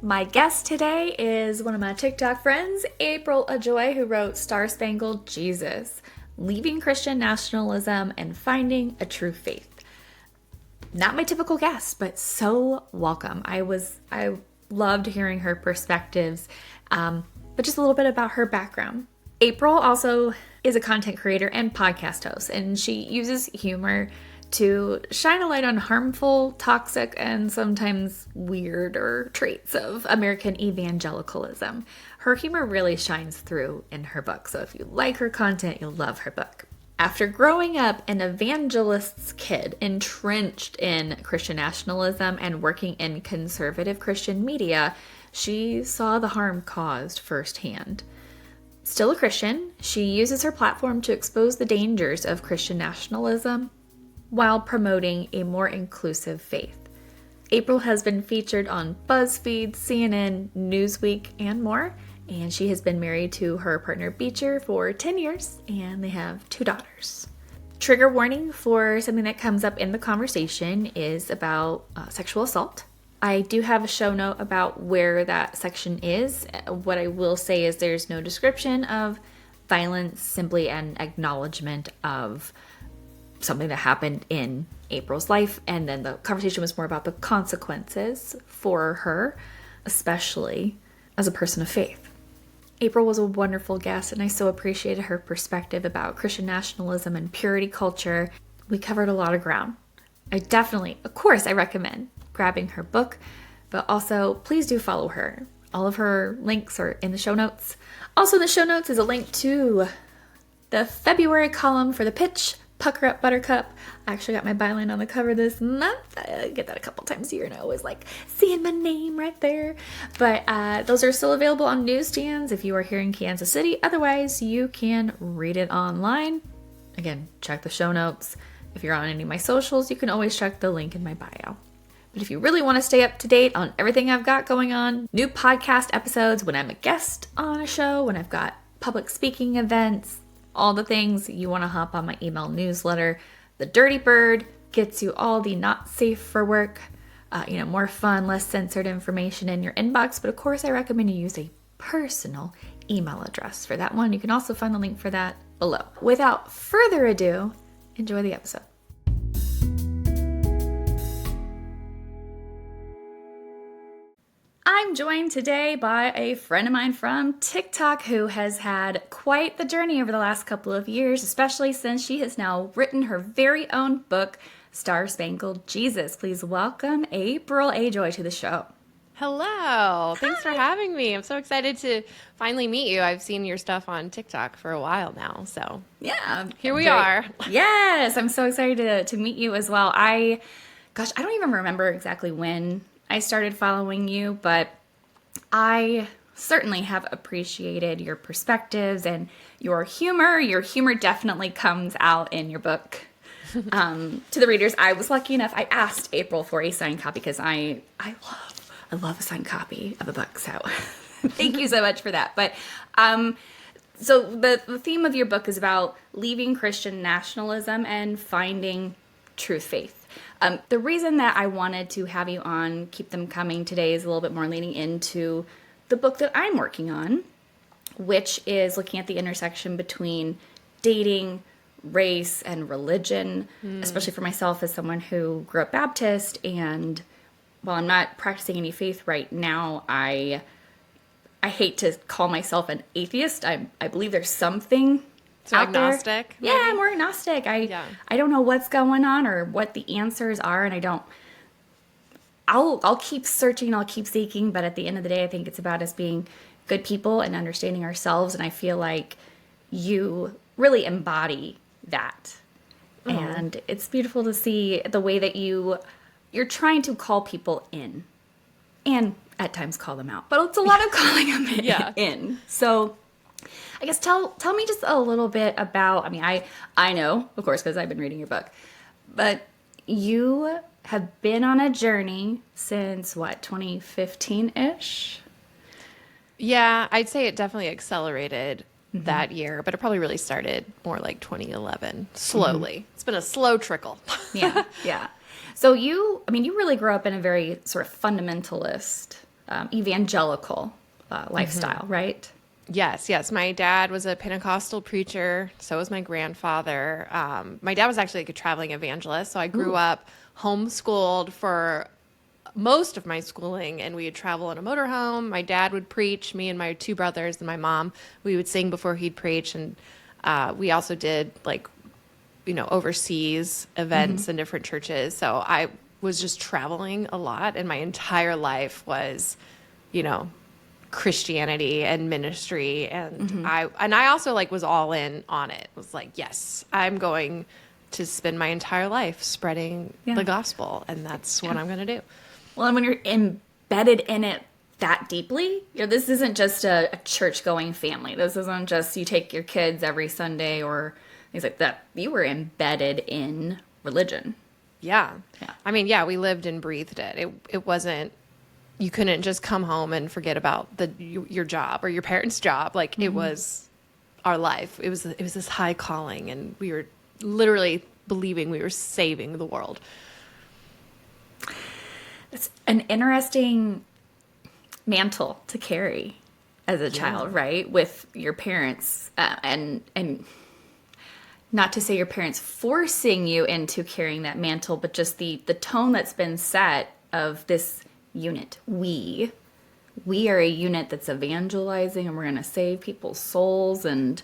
My guest today is one of my TikTok friends, April Ajoy, who wrote Star Spangled Jesus, Leaving Christian Nationalism and Finding a True Faith. Not my typical guest, but so welcome. I loved hearing her perspectives, but just a little bit about her background. April also is a content creator and podcast host, and she uses humor to shine a light on harmful, toxic, and sometimes weirder traits of American evangelicalism. Her humor really shines through in her book, so if you like her content, you'll love her book. After growing up an evangelist's kid, entrenched in Christian nationalism and working in conservative Christian media, she saw the harm caused firsthand. Still a Christian, she uses her platform to expose the dangers of Christian nationalism while promoting a more inclusive faith. April has been featured on BuzzFeed, CNN, Newsweek, and more, and she has been married to her partner Beecher for 10 years, and they have 2 daughters. Trigger warning for something that comes up in the conversation is about sexual assault. I do have a show note about where that section is. What I will say is there's no description of violence, simply an acknowledgement of something that happened in April's life, and then the conversation was more about the consequences for her, especially as a person of faith. April was a wonderful guest, and I so appreciated her perspective about Christian nationalism and purity culture. We covered a lot of ground. I definitely, of course, I recommend grabbing her book, but also please do follow her. All of her links are in the show notes. Also in the show notes is a link to the February column for The Pitch, Pucker Up Buttercup. I actually got my byline on the cover this month. I get that a couple times a year and I always like seeing my name right there. But those are still available on newsstands if you are here in Kansas City. Otherwise, you can read it online. Again, check the show notes. If you're on any of my socials, you can always check the link in my bio. But if you really want to stay up to date on everything I've got going on, new podcast episodes, when I'm a guest on a show, when I've got public speaking events, all the things, you want to hop on my email newsletter. The Dirty Bird gets you all the not safe for work, more fun, less censored information in your inbox. But of course, I recommend you use a personal email address for that one. You can also find the link for that below. Without further ado, enjoy the episode. I'm joined today by a friend of mine from TikTok who has had quite the journey over the last couple of years, especially since she has now written her very own book, Star Spangled Jesus. Please welcome April Ajoy to the show. Hello. Thanks for having me. I'm so excited to finally meet you. I've seen your stuff on TikTok for a while now, so yeah, here we are. Yes, I'm so excited to meet you as well. I don't even remember exactly when I started following you, but I certainly have appreciated your perspectives and your humor. Your humor definitely comes out in your book. To the readers, I was lucky enough, I asked April for a signed copy because I love a signed copy of a book, so thank you so much for that. But so the theme of your book is about leaving Christian nationalism and finding true faith. The reason that I wanted to have you on, keep them coming today, is a little bit more leaning into the book that I'm working on, which is looking at the intersection between dating, race, and religion, especially for myself as someone who grew up Baptist. And while I'm not practicing any faith right now, I hate to call myself an atheist. I believe there's something So out agnostic? There. Yeah, I'm more agnostic. I don't know what's going on or what the answers are, and I'll keep searching, I'll keep seeking, but at the end of the day, I think it's about us being good people and understanding ourselves, and I feel like you really embody that. Oh. And it's beautiful to see the way that you're trying to call people in, and at times call them out, but it's a lot of calling them in. So I guess tell me just a little bit about, I know, of course, because I've been reading your book, but you have been on a journey since, 2015-ish? Yeah, I'd say it definitely accelerated that year, but it probably really started more like 2011, slowly. It's been a slow trickle. Yeah. So you really grew up in a very sort of fundamentalist evangelical lifestyle, right? Yes. My dad was a Pentecostal preacher. So was my grandfather. My dad was actually like a traveling evangelist. So I grew up homeschooled for most of my schooling, and we would travel in a motorhome. My dad would preach, me and my two brothers and my mom, we would sing before he'd preach. And we also did like, overseas events in different churches. So I was just traveling a lot, and my entire life was, Christianity and ministry. And I also like was all in on it. Was like, yes, I'm going to spend my entire life spreading the gospel, and that's what I'm going to do. Well, and when you're embedded in it that deeply, this isn't just a church-going family. This isn't just you take your kids every Sunday or things like that. You were embedded in religion. Yeah. I mean, we lived and breathed it. It wasn't, you couldn't just come home and forget about your job or your parents' job. Like it was our life. It was this high calling, and we were literally believing we were saving the world. It's an interesting mantle to carry as a child, right? With your parents, and not to say your parents forcing you into carrying that mantle, but just the tone that's been set of this unit. We are a unit that's evangelizing, and we're going to save people's souls. And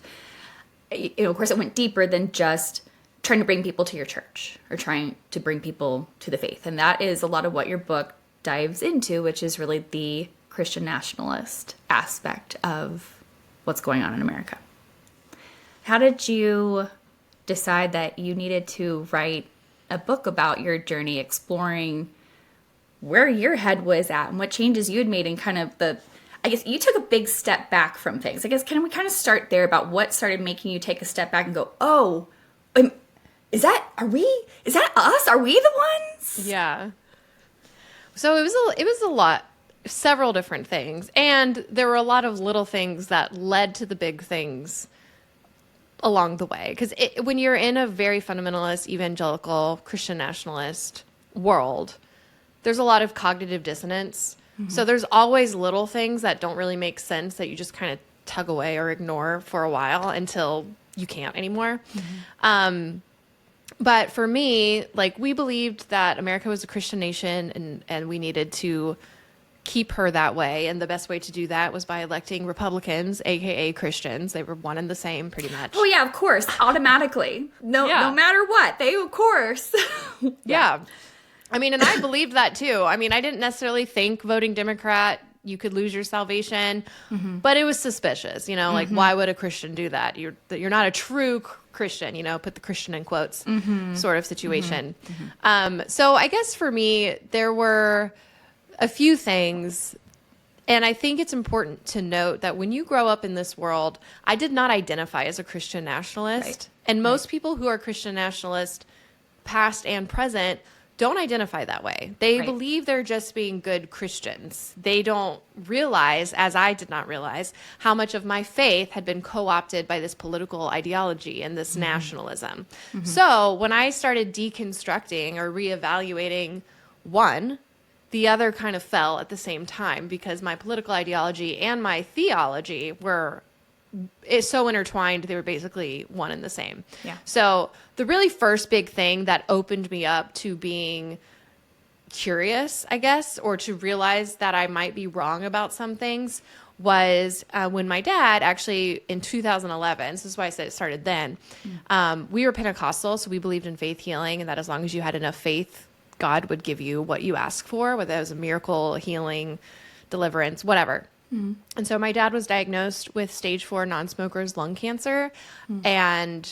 of course, it went deeper than just trying to bring people to your church or trying to bring people to the faith. And that is a lot of what your book dives into, which is really the Christian nationalist aspect of what's going on in America. How did you decide that you needed to write a book about your journey, exploring where your head was at and what changes you had made, and kind of I guess you took a big step back from things. I guess, can we kind of start there about what started making you take a step back and go, oh, is that us? Are we the ones? Yeah. So it was a lot, several different things. And there were a lot of little things that led to the big things along the way. Because when you're in a very fundamentalist, evangelical, Christian nationalist world, there's a lot of cognitive dissonance. So there's always little things that don't really make sense that you just kind of tug away or ignore for a while until you can't anymore. But for me, like, we believed that America was a Christian nation, and we needed to keep her that way. And the best way to do that was by electing Republicans, aka Christians. They were one and the same pretty much. Oh yeah, of course. Automatically. No matter what. They, of course. Yeah. I mean, and I believed that too. I mean, I didn't necessarily think voting Democrat, you could lose your salvation, but it was suspicious, like, why would a Christian do that? You're not a true Christian, put the Christian in quotes, sort of situation. So I guess for me, there were a few things, and I think it's important to note that when you grow up in this world, I did not identify as a Christian nationalist, right. And most people who are Christian nationalist, past and present, don't identify that way. They believe they're just being good Christians. They don't realize, as I did not realize, how much of my faith had been co-opted by this political ideology and this nationalism. So when I started deconstructing or reevaluating one, the other kind of fell at the same time, because my political ideology and my theology were so intertwined, they were basically one and the same. Yeah. So the really first big thing that opened me up to being curious, I guess, or to realize that I might be wrong about some things was when my dad actually in 2011, so this is why I said it started then, we were Pentecostal, so we believed in faith healing, and that as long as you had enough faith, God would give you what you asked for, whether it was a miracle, healing, deliverance, whatever. And so my dad was diagnosed with stage 4 non-smokers lung cancer and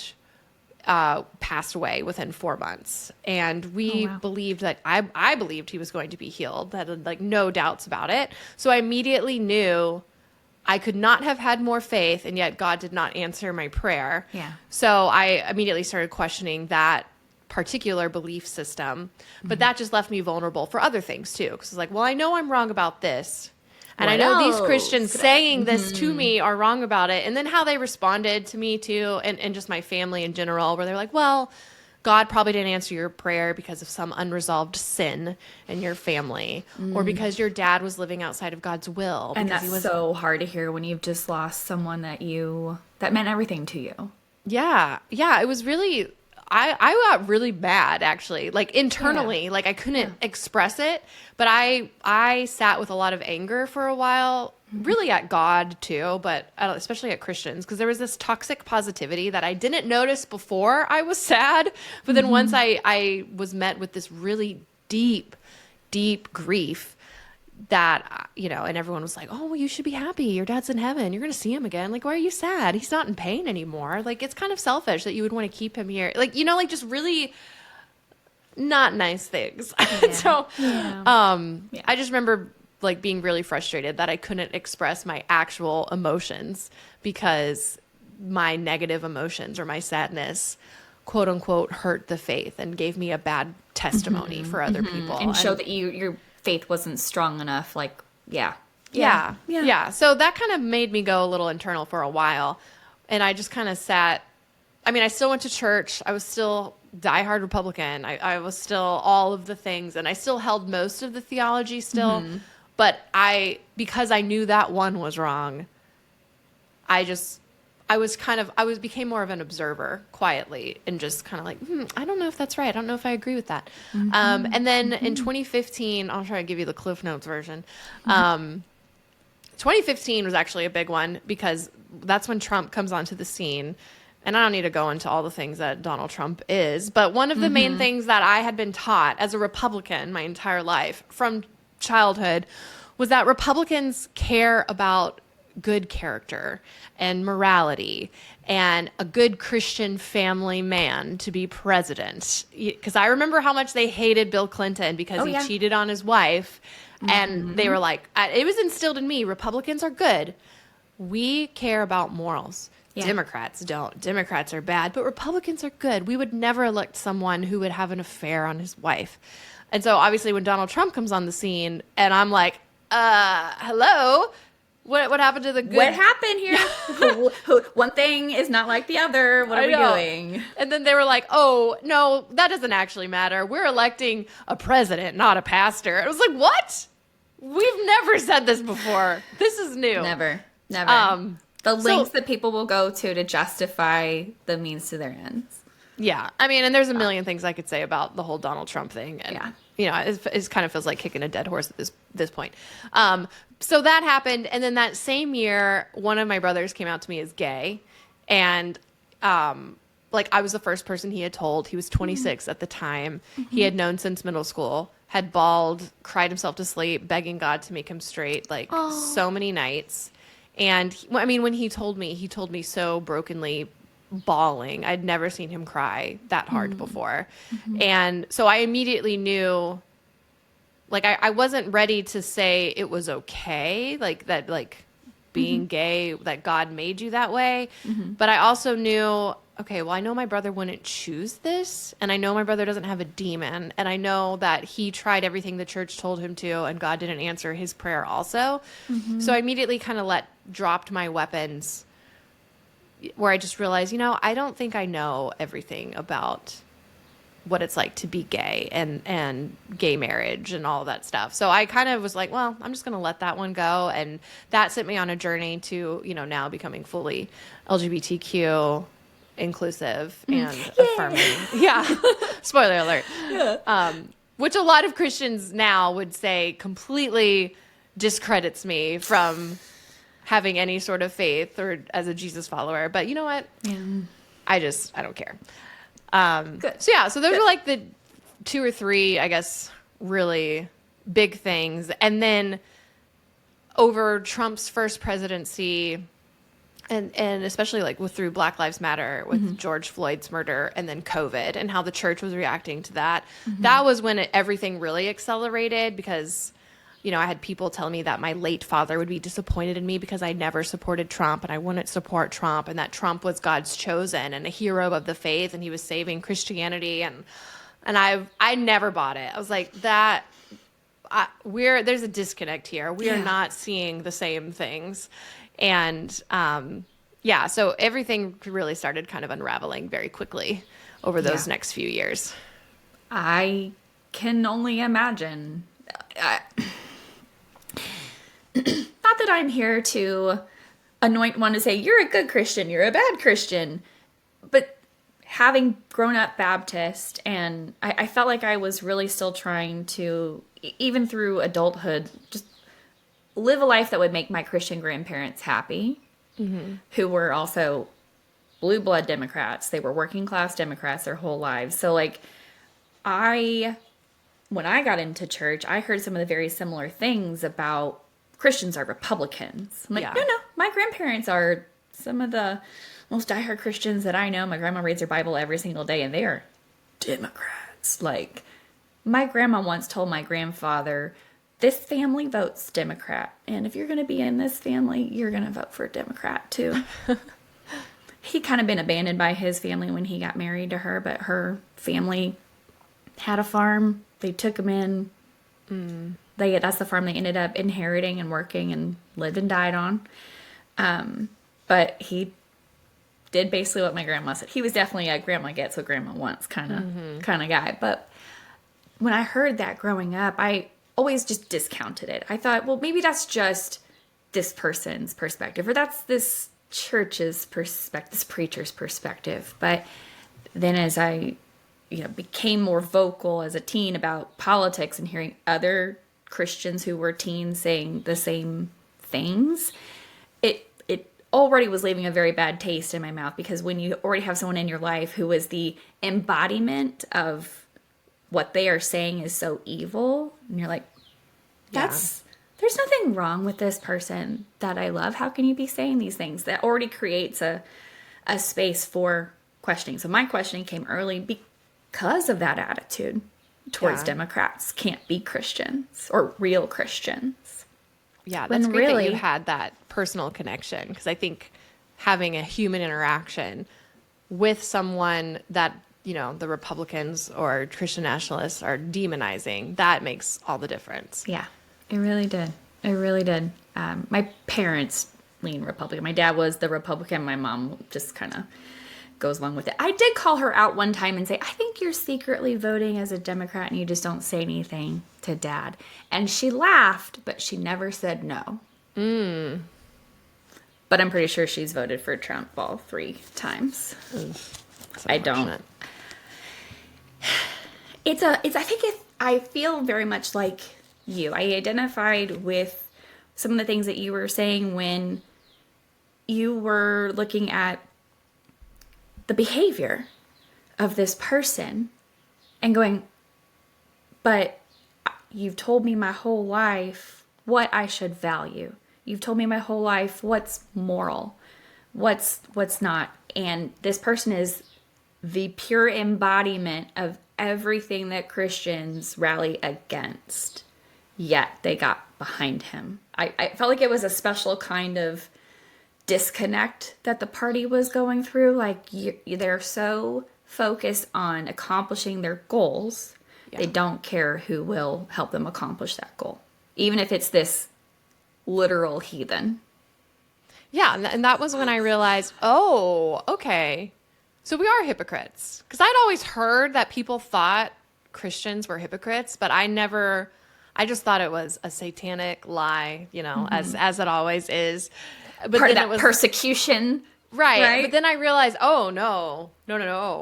passed away within 4 months. And we believed that I believed he was going to be healed. Had like no doubts about it. So I immediately knew I could not have had more faith, and yet God did not answer my prayer. Yeah. So I immediately started questioning that particular belief system. But that just left me vulnerable for other things too. Because it's like, well, I know I'm wrong about this. And I know these Christians saying this to me are wrong about it. And then how they responded to me too, and just my family in general, where they're like, well, God probably didn't answer your prayer because of some unresolved sin in your family, or because your dad was living outside of God's will. And because that's he was, so hard to hear when you've just lost someone that meant everything to you. yeah. It was really, I got really mad, actually, like internally, like I couldn't express it, but I sat with a lot of anger for a while, really at God too, but especially at Christians, because there was this toxic positivity that I didn't notice before I was sad. But then once I was met with this really deep grief that, and everyone was like, oh, well, you should be happy. Your dad's in heaven. You're going to see him again. Like, why are you sad? He's not in pain anymore. Like, it's kind of selfish that you would want to keep him here. Like, like just really not nice things. So, I just remember like being really frustrated that I couldn't express my actual emotions because my negative emotions or my sadness, quote unquote, hurt the faith and gave me a bad testimony for other people. And show that your faith wasn't strong enough. Like, yeah. So that kind of made me go a little internal for a while. And I just kind of sat, I still went to church. I was still diehard Republican. I was still all of the things, and I still held most of the theology still. But because I knew that one was wrong, I became more of an observer quietly and just kind of like, I don't know if that's right. I don't know if I agree with that. And then in 2015, I'll try to give you the Cliff Notes version. 2015 was actually a big one because that's when Trump comes onto the scene. And I don't need to go into all the things that Donald Trump is, but one of the main things that I had been taught as a Republican my entire life from childhood was that Republicans care about good character and morality and a good Christian family man to be president. Because I remember how much they hated Bill Clinton because he cheated on his wife. And they were like, it was instilled in me, Republicans are good. We care about morals. Yeah. Democrats don't. Democrats are bad, but Republicans are good. We would never elect someone who would have an affair on his wife. And so obviously when Donald Trump comes on the scene and I'm like, hello, what happened to the good? What happened here? One thing is not like the other. What are we doing? And then they were like, oh, no, that doesn't actually matter. We're electing a president, not a pastor. I was like, what? We've never said this before. This is new. Never. The lengths that people will go to justify the means to their ends. Yeah. And there's a million things I could say about the whole Donald Trump thing. And, it kind of feels like kicking a dead horse at this point. So that happened. And then that same year, one of my brothers came out to me as gay. And, I was the first person he had told. He was 26 at the time. He had known since middle school, had bawled, cried himself to sleep, begging God to make him straight, so many nights. And when he told me so brokenly, bawling. I'd never seen him cry that hard before. And so I immediately knew, I wasn't ready to say it was okay, being gay, that God made you that way. But I also knew, okay, well, I know my brother wouldn't choose this, and I know my brother doesn't have a demon, and I know that he tried everything the church told him to, and God didn't answer his prayer also. So I immediately kind of dropped my weapons, where I just realized, I don't think I know everything about what it's like to be gay and gay marriage and all that stuff. So I kind of was like, well, I'm just going to let that one go. And that sent me on a journey to, now becoming fully LGBTQ inclusive and affirming. Yeah. Spoiler alert. Yeah. Which a lot of Christians now would say completely discredits me from having any sort of faith or as a Jesus follower. But you know what? Yeah. I don't care. Good. So those are the 2 or 3, I guess, really big things. And then over Trump's first presidency, and especially through Black Lives Matter with George Floyd's murder, and then COVID and how the church was reacting to that, that was when everything really accelerated because, I had people tell me that my late father would be disappointed in me because I never supported Trump and I wouldn't support Trump, and that Trump was God's chosen and a hero of the faith and he was saving Christianity. And I never bought it. I was like, there's a disconnect here. We are not seeing the same things. And, so everything really started kind of unraveling very quickly over those next few years. I can only imagine. Not that I'm here to anoint one to say, you're a good Christian, you're a bad Christian. But having grown up Baptist, and I felt like I was really still trying to, even through adulthood, just live a life that would make my Christian grandparents happy, who were also blue blood Democrats. They were working class Democrats their whole lives. So like when I got into church, I heard some of the very similar things about Christians are Republicans. I'm like, no, my grandparents are some of the most diehard Christians that I know. My grandma reads her Bible every single day, and they are Democrats. Like, my grandma once told my grandfather, this family votes Democrat, and if you're going to be in this family, you're going to vote for a Democrat too. He kind of been abandoned by his family when he got married to her, but her family had a farm. They took him in. That's the farm they ended up inheriting and working and lived and died on. But he did basically what my grandma said. He was definitely a grandma gets what grandma wants kind of guy. But when I heard that growing up, I always just discounted it. I thought, well, maybe that's just this person's perspective, or that's this church's perspective, this preacher's perspective. But then as I became more vocal as a teen about politics and hearing other Christians who were teens saying the same things, it already was leaving a very bad taste in my mouth, because when you already have someone in your life who is the embodiment of what they are saying is so evil, and you're like, there's nothing wrong with this person that I love. How can you be saying these things? That already creates a space for questioning. So my questioning came early because of that attitude towards Democrats can't be Christians or real Christians. Yeah, that's great that you had that personal connection, because I think having a human interaction with someone that, the Republicans or Christian nationalists are demonizing, that makes all the difference. Yeah, it really did. It really did. My parents lean Republican. My dad was the Republican. My mom just kind of goes along with it. I did call her out one time and say, I think you're secretly voting as a Democrat and you just don't say anything to Dad. And she laughed, but she never said no. But I'm pretty sure she's voted for Trump all 3 times. I don't. I feel very much like you. I identified with some of the things that you were saying when you were looking at the behavior of this person and going, but you've told me my whole life what I should value. You've told me my whole life what's moral, what's not. And this person is the pure embodiment of everything that Christians rally against. Yet they got behind him. I felt like it was a special kind of disconnect that the party was going through. Like, they're so focused on accomplishing their goals, they don't care who will help them accomplish that goal, even if it's this literal heathen. Yeah, and that was when I realized, oh, okay, so we are hypocrites. Because I'd always heard that people thought Christians were hypocrites, but I just thought it was a satanic lie, as it always is. But part of that persecution. Right. But then I realized, oh, no,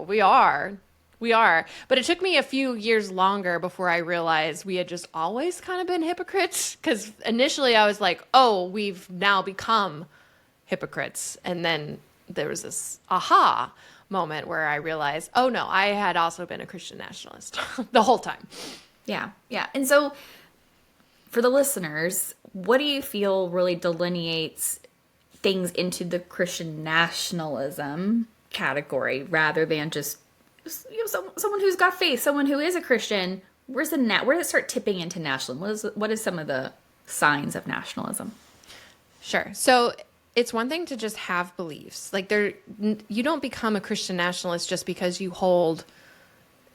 we are. But it took me a few years longer before I realized we had just always kind of been hypocrites. Because initially I was like, oh, we've now become hypocrites. And then there was this aha moment where I realized, oh, no, I had also been a Christian nationalist the whole time. Yeah. And so for the listeners, what do you feel really delineates things into the Christian nationalism category rather than just someone who's got faith, someone who is a Christian? Where does it start tipping into nationalism? What is some of the signs of nationalism? Sure. So it's one thing to just have beliefs. Like, you don't become a Christian nationalist just because you hold,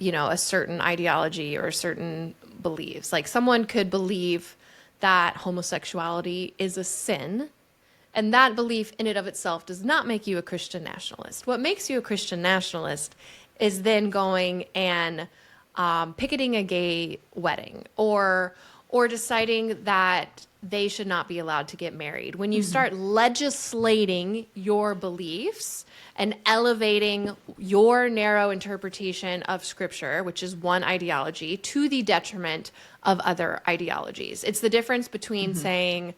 a certain ideology or certain beliefs. Like, someone could believe that homosexuality is a sin, and that belief in and of itself does not make you a Christian nationalist. What makes you a Christian nationalist is then going and picketing a gay wedding or deciding that they should not be allowed to get married. When you start legislating your beliefs and elevating your narrow interpretation of scripture, which is one ideology, to the detriment of other ideologies. It's the difference between saying,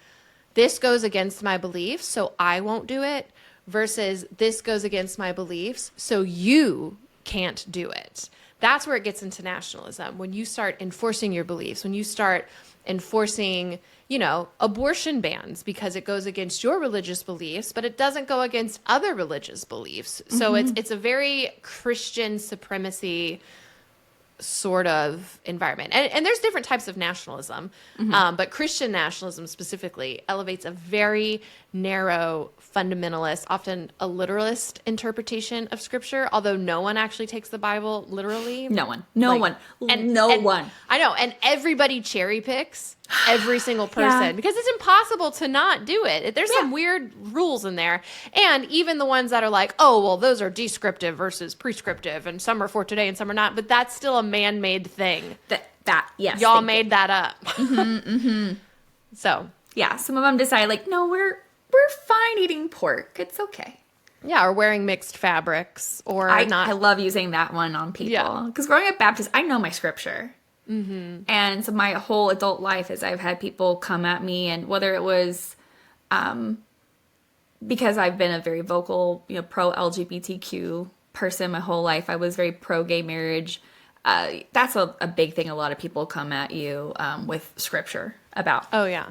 this goes against my beliefs, so I won't do it, versus this goes against my beliefs, so you can't do it. That's where it gets into nationalism. When you start enforcing your beliefs, when you start enforcing, abortion bans because it goes against your religious beliefs, but it doesn't go against other religious beliefs. So it's a very Christian supremacy sort of environment. And there's different types of nationalism, but Christian nationalism specifically elevates a very narrow, fundamentalist, often a literalist interpretation of scripture, although no one actually takes the Bible literally. No one. I know. And everybody cherry picks every single person because it's impossible to not do it. There's some weird rules in there. And even the ones that are like, oh, well, those are descriptive versus prescriptive and some are for today and some are not. But that's still a man-made thing. Yes. Y'all made that up. So. Yeah. Some of them decide like, no, we're fine eating pork. It's okay. Yeah, or wearing mixed fabrics, or not. I love using that one on people. Because growing up Baptist, I know my scripture. And so my whole adult life is I've had people come at me, and whether it was because I've been a very vocal, pro LGBTQ person my whole life. I was very pro gay marriage. That's a big thing a lot of people come at you with scripture about. Oh, yeah.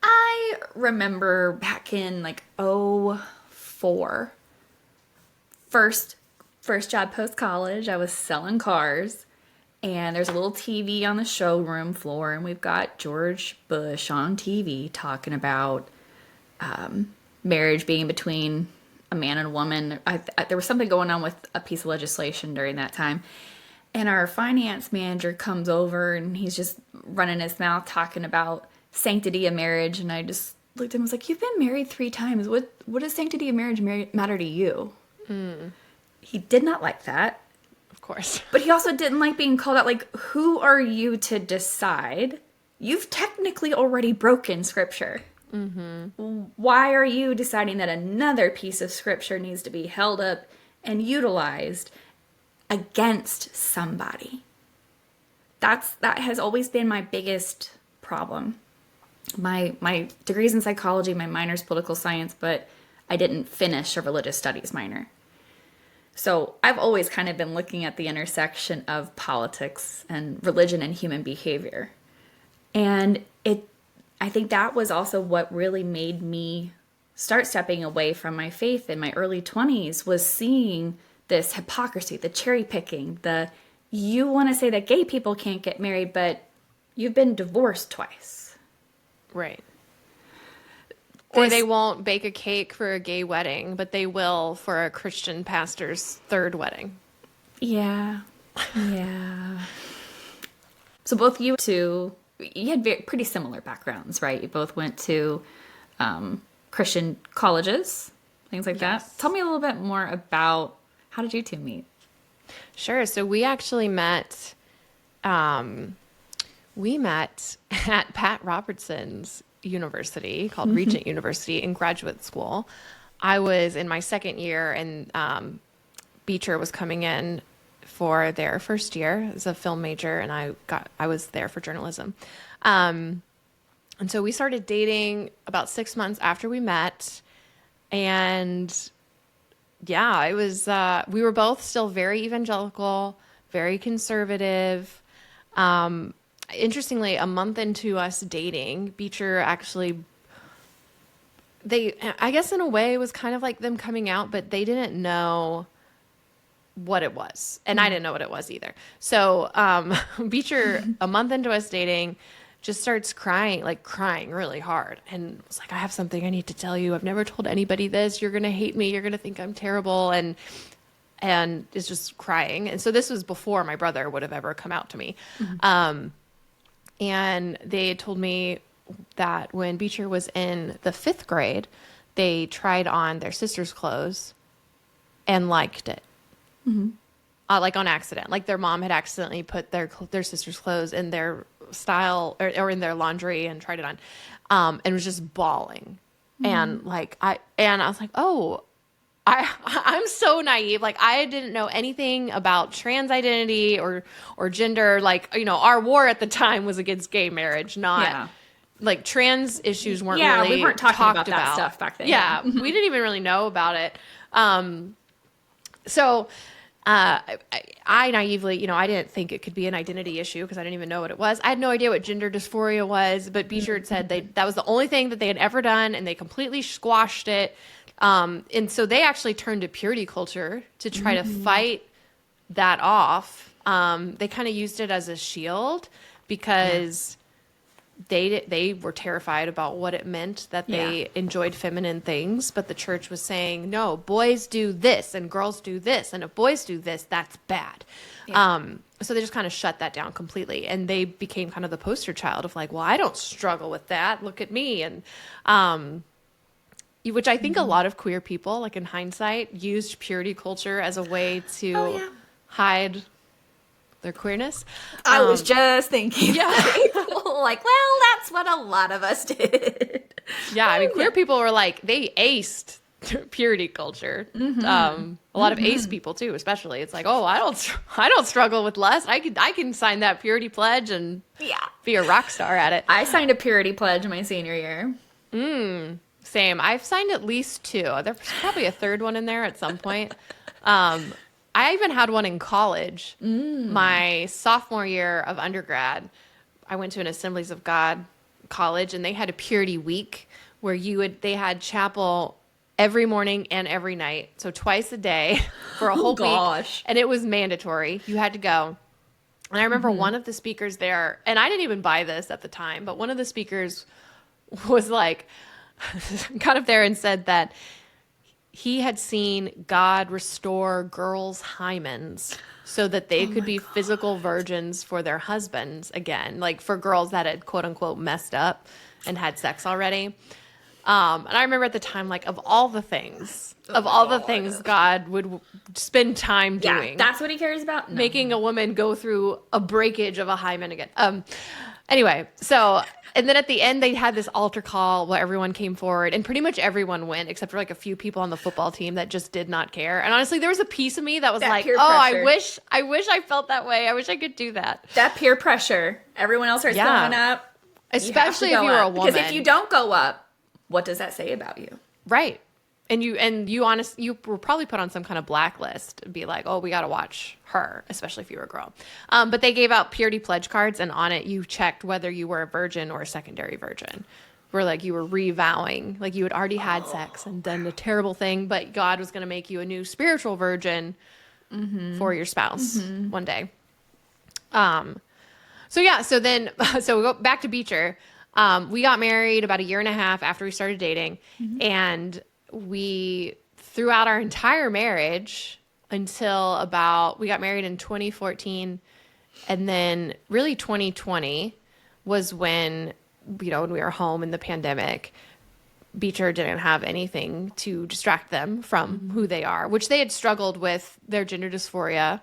I remember back in like 2004, first job post-college, I was selling cars, and there's a little TV on the showroom floor, and we've got George Bush on TV talking about marriage being between a man and a woman. There was something going on with a piece of legislation during that time, and our finance manager comes over, and he's just running his mouth talking about sanctity of marriage, and I just looked at him and was like, you've been married 3 times. What does sanctity of marriage matter to you? He did not like that. Of course. But he also didn't like being called out, like, who are you to decide? You've technically already broken scripture. Why are you deciding that another piece of scripture needs to be held up and utilized against somebody? That has always been my biggest problem. My degree's in psychology, my minor's political science, but I didn't finish a religious studies minor. So I've always kind of been looking at the intersection of politics and religion and human behavior. And I think that was also what really made me start stepping away from my faith in my early 20s, was seeing this hypocrisy, the cherry picking, you want to say that gay people can't get married, but you've been divorced twice. Right. Or they won't bake a cake for a gay wedding, but they will for a Christian pastor's 3rd wedding. Yeah. So both you two, you had pretty similar backgrounds, right? You both went to Christian colleges, things like that. Tell me a little bit more about, how did you two meet? Sure. So we actually met at Pat Robertson's university called Regent University in graduate school. I was in my 2nd year, and Beecher was coming in for their first year as a film major, and I was there for journalism. And so we started dating about 6 months after we met, and yeah, it was we were both still very evangelical, very conservative. Interestingly, a month into us dating, Beecher actually, I guess in a way it was kind of like them coming out, but they didn't know what it was. And I didn't know what it was either. So Beecher, a month into us dating, just starts crying really hard. And was like, I have something I need to tell you. I've never told anybody this. You're going to hate me. You're going to think I'm terrible. And is just crying. And so this was before my brother would have ever come out to me. And they had told me that when Beecher was in the 5th grade, they tried on their sister's clothes and liked it. like on accident. Like their mom had accidentally put their sister's clothes in their style or in their laundry and tried it on, and was just bawling. And like I was like, oh, I'm so naive. Like I didn't know anything about trans identity or gender. Like, you know, our war at the time was against gay marriage, not like trans issues weren't really we weren't talking talked about that stuff back then. Yeah, we didn't even really know about it. So I naively, you know, I didn't think it could be an identity issue because I didn't even know what it was. I had no idea what gender dysphoria was, but Beecher had said that was the only thing that they had ever done, and they completely squashed it. And so they actually turned to purity culture to try to fight that off. They kind of used it as a shield because they were terrified about what it meant that they enjoyed feminine things, but the church was saying, no, boys do this and girls do this, and if boys do this, that's bad. So they just kind of shut that down completely, and they became kind of the poster child of like, well, I don't struggle with that, look at me. And which I think a lot of queer people, like in hindsight, used purity culture as a way to hide their queerness. I was just thinking like, well, that's what a lot of us did. Yeah, I mean, queer people were like, they aced purity culture. A lot of ace people too, especially. It's like, oh, I don't struggle with lust. I can sign that purity pledge and be a rock star at it. I signed a purity pledge my senior year. Same. I've signed at least 2. There's probably a third one in there at some point. I even had one in college. My sophomore year of undergrad, I went to an Assemblies of God college, and they had a purity week where they had chapel every morning and every night. So twice a day for a whole week. And it was mandatory. You had to go. And I remember one of the speakers there, and I didn't even buy this at the time, but one of the speakers was like, got up there and said that he had seen God restore girls' hymens so that they could be physical virgins for their husbands again, like for girls that had quote unquote messed up and had sex already. And I remember at the time, like, of all the things God would spend time doing. That's what he cares about? No. Making a woman go through a breakage of a hymen again. Anyway, so, and then at the end, they had this altar call where everyone came forward, and pretty much everyone went, except for like a few people on the football team that just did not care. And honestly, there was a piece of me that was like, oh, I wish I felt that way. I wish I could do that. That peer pressure. Everyone else starts going up. Especially if you were a woman. Because if you don't go up, what does that say about you? Right. And you were probably put on some kind of blacklist and be like, oh, we got to watch her, especially if you were a girl. But they gave out purity pledge cards, and on it you checked whether you were a virgin or a secondary virgin. Where like you were revowing, like you had already had sex and done a terrible thing, but God was going to make you a new spiritual virgin for your spouse one day. So we go back to Beecher. We got married about 1.5 years after we started dating, and we, throughout our entire marriage until we got married in 2014, and then really 2020 was when we were home in the pandemic. Beecher didn't have anything to distract them from who they are, which they had struggled with their gender dysphoria,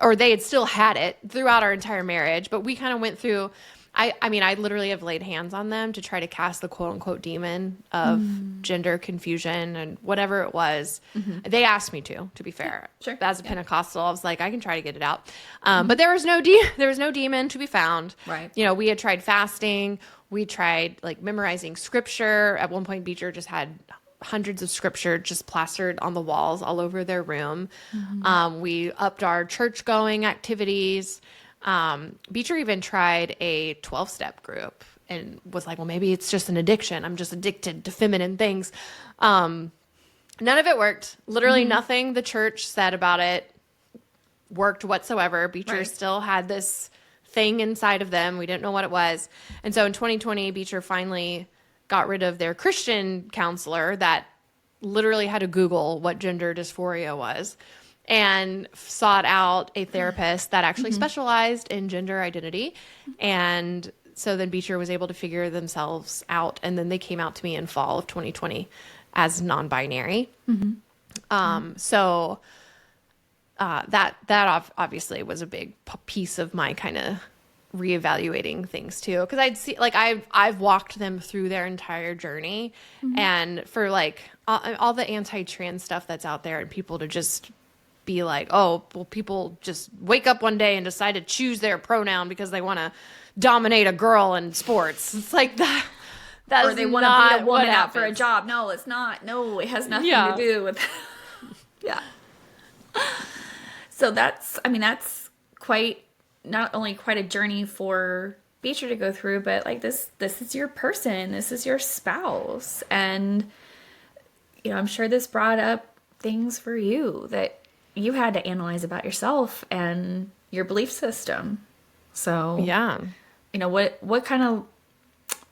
or they had still had it throughout our entire marriage, but we kind of went through. I mean, I literally have laid hands on them to try to cast the quote unquote demon of gender confusion and whatever it was. They asked me to be fair. Sure. As a Pentecostal, I was like, I can try to get it out. But there was no demon to be found. Right. You know, we had tried fasting. We tried like memorizing scripture. At one point, Beecher just had hundreds of scripture just plastered on the walls all over their room. We upped our church going activities. Beecher even tried a 12-step group and was like, well, maybe it's just an addiction. I'm just addicted to feminine things. None of it worked. Literally nothing the church said about it worked whatsoever. Beecher still had this thing inside of them. We didn't know what it was. And so in 2020, Beecher finally got rid of their Christian counselor that literally had to Google what gender dysphoria was, and sought out a therapist that actually specialized in gender identity. And so then Beecher was able to figure themselves out. And then they came out to me in fall of 2020 as non-binary. obviously was a big piece of my kind of reevaluating things too, because I'd see, like, I've walked them through their entire journey, and for like all the anti-trans stuff that's out there, and people to just be like, oh, well, people just wake up one day and decide to choose their pronoun because they want to dominate a girl in sports. It's like that. Or they want to beat a woman out for a job. No, it's not. No, it has nothing to do with yeah. So that's quite, not only quite a journey for Beecher to go through, but like this is your person, this is your spouse. And, I'm sure this brought up things for you that you had to analyze about yourself and your belief system. So, yeah. What kind of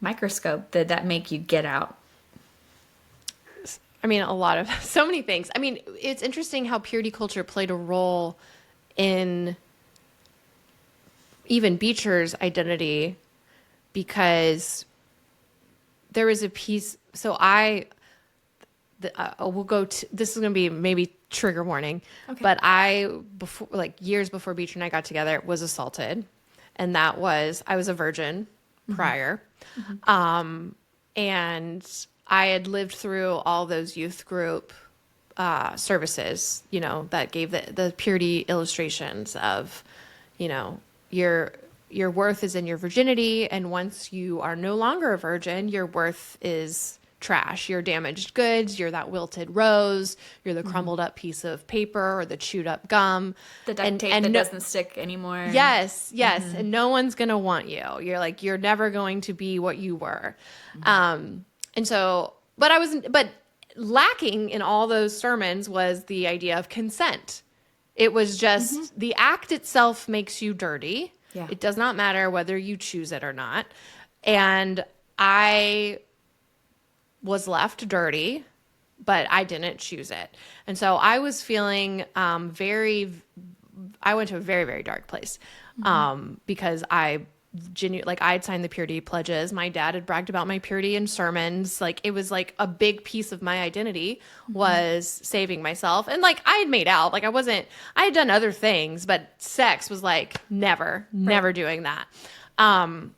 microscope did that make you get out? I mean, so many things. I mean, it's interesting how purity culture played a role in even Beecher's identity, because there was a piece. So we'll go to, this is going to be maybe trigger warning, okay. But before, like years before Beecher and I got together, was assaulted. And I was a virgin prior. And I had lived through all those youth group services, that gave the purity illustrations of, your worth is in your virginity. And once you are no longer a virgin, your worth is trash. You're damaged goods. You're that wilted rose. You're the crumbled up piece of paper or the chewed up gum. The duct tape that doesn't stick anymore. Yes. And no one's going to want you. You're never going to be what you were. And so, but lacking in all those sermons was the idea of consent. It was just the act itself makes you dirty. Yeah. It does not matter whether you choose it or not. And I was left dirty, but I didn't choose it. And so I was feeling I went to a very, very dark place because I'd signed the purity pledges. My dad had bragged about my purity in sermons. Like, it was like a big piece of my identity was saving myself. And like, I had made out, like I had done other things, but sex was like never doing that. And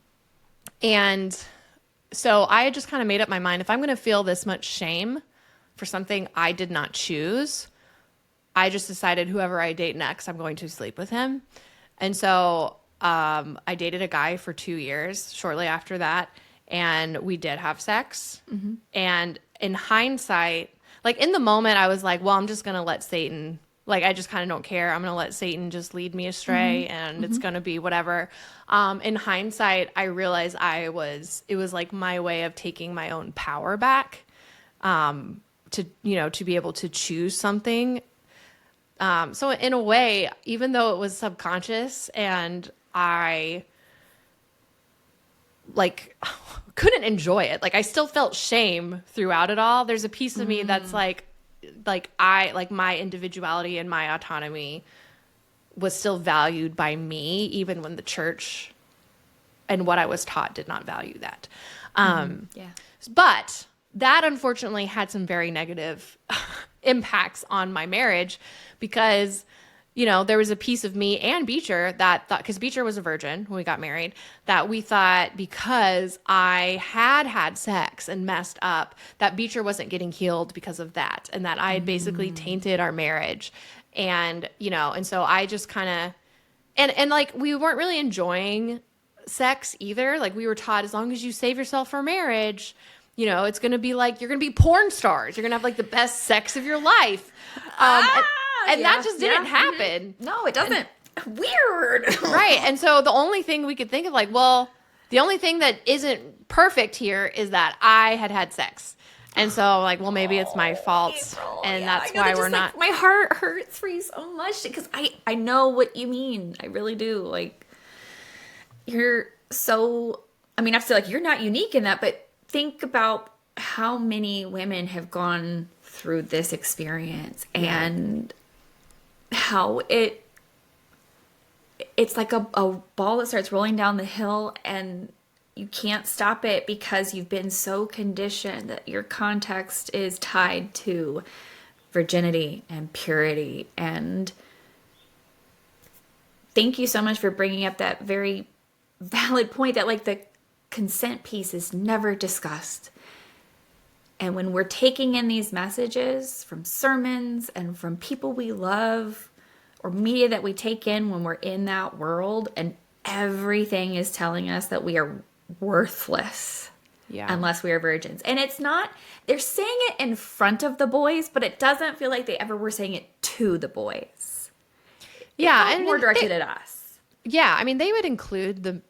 so I had just kind of made up my mind, if I'm going to feel this much shame for something I did not choose, I just decided whoever I date next, I'm going to sleep with him. And so I dated a guy for 2 years shortly after that, and we did have sex. And in hindsight, like in the moment, I was like, well, I'm just going to let Satan, like, I just kind of don't care. I'm going to let Satan just lead me astray, and it's going to be whatever. In hindsight, I realized it was like my way of taking my own power back, to be able to choose something. So in a way, even though it was subconscious and I like couldn't enjoy it, like I still felt shame throughout it all. There's a piece of me that's like my individuality and my autonomy was still valued by me, even when the church and what I was taught did not value that. But that unfortunately had some very negative impacts on my marriage, because there was a piece of me and Beecher that thought, because Beecher was a virgin when we got married, that we thought because I had sex and messed up, that Beecher wasn't getting healed because of that, and that I had basically tainted our marriage. And, and so I just kind of, and like, we weren't really enjoying sex either. Like, we were taught, as long as you save yourself for marriage, it's going to be like, you're going to be porn stars. You're going to have like the best sex of your life. And that just didn't happen. No, it doesn't. Weird. Right. And so the only thing we could think of, like, well, the only thing that isn't perfect here is that I had sex. And so, like, well, maybe it's my fault. April, and that's why we're not. My heart hurts for you so much, because I know what you mean. I really do. Like, you're so, I feel like you're not unique in that, but think about how many women have gone through this experience, and how it's like a ball that starts rolling down the hill, and you can't stop it because you've been so conditioned that your context is tied to virginity and purity and thank you so much for bringing up that very valid point that like the consent piece is never discussed. And when we're taking in these messages from sermons and from people we love or media that we take in when we're in that world, and everything is telling us that we are worthless unless we are virgins. And it's not, they're saying it in front of the boys, but it doesn't feel like they ever were saying it to the boys. And more directed at us. Yeah, I mean, they would include the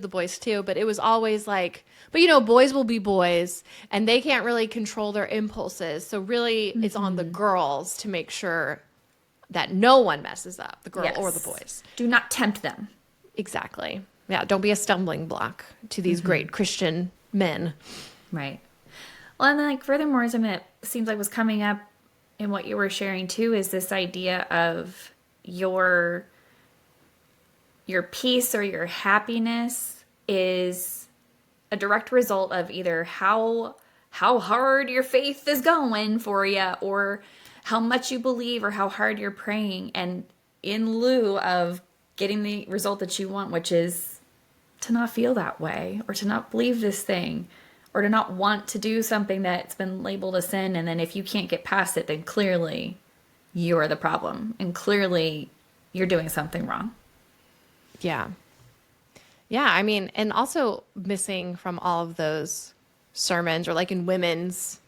boys too, but it was always like, but you know, boys will be boys and they can't really control their impulses. So really it's on the girls to make sure that no one messes up, the girl or the boys. Do not tempt them. Exactly. Yeah, don't be a stumbling block to these great Christian men. Right. Well, and then like furthermore, something that seems like was coming up in what you were sharing too is this idea of your peace or your happiness is a direct result of either how hard your faith is going for you, or how much you believe, or how hard you're praying, and in lieu of getting the result that you want, which is to not feel that way, or to not believe this thing, or to not want to do something that's been labeled a sin. And then if you can't get past it, then clearly you're the problem, and clearly you're doing something wrong. Yeah. Yeah, I mean, and also missing from all of those sermons, or like in women's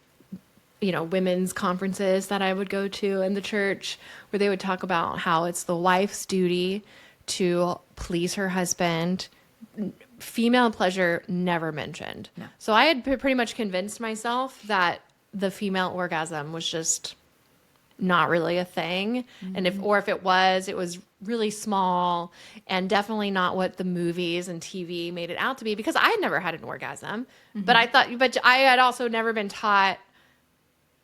conferences that I would go to in the church, where they would talk about how it's the wife's duty to please her husband. Female pleasure never mentioned. No. So I had pretty much convinced myself that the female orgasm was just not really a thing. Mm-hmm. And if it was really small, and definitely not what the movies and TV made it out to be, because I had never had an orgasm. Mm-hmm. But I had also never been taught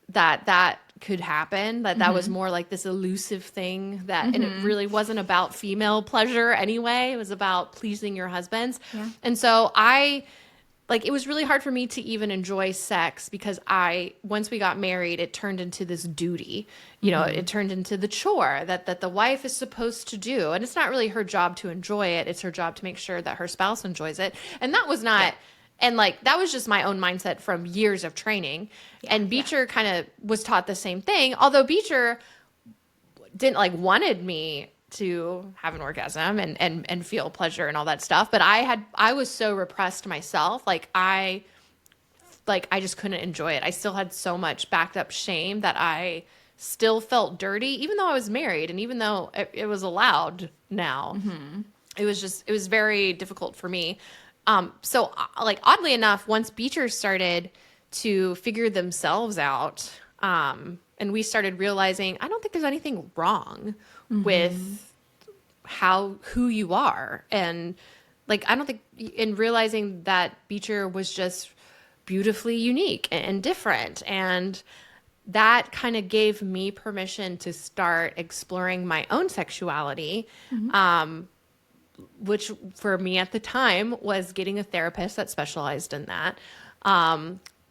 that could happen, that was more like this elusive thing and it really wasn't about female pleasure anyway. It was about pleasing your husbands. Yeah. And so it was really hard for me to even enjoy sex, because once we got married, it turned into this duty, it turned into the chore that the wife is supposed to do. And it's not really her job to enjoy it. It's her job to make sure that her spouse enjoys it. And that was not, and that was just my own mindset from years of training. Yeah, and Beecher kind of was taught the same thing, although Beecher didn't wanted me to have an orgasm and feel pleasure and all that stuff. But I was so repressed myself. I just couldn't enjoy it. I still had so much backed up shame that I still felt dirty, even though I was married, and even though it was allowed now. Mm-hmm. It was very difficult for me. So oddly enough, once Beecher started to figure themselves out, and we started realizing, I don't think there's anything wrong with who you are. And I don't think, in realizing that Beecher was just beautifully unique and different. And that kind of gave me permission to start exploring my own sexuality, which for me at the time was getting a therapist that specialized in that.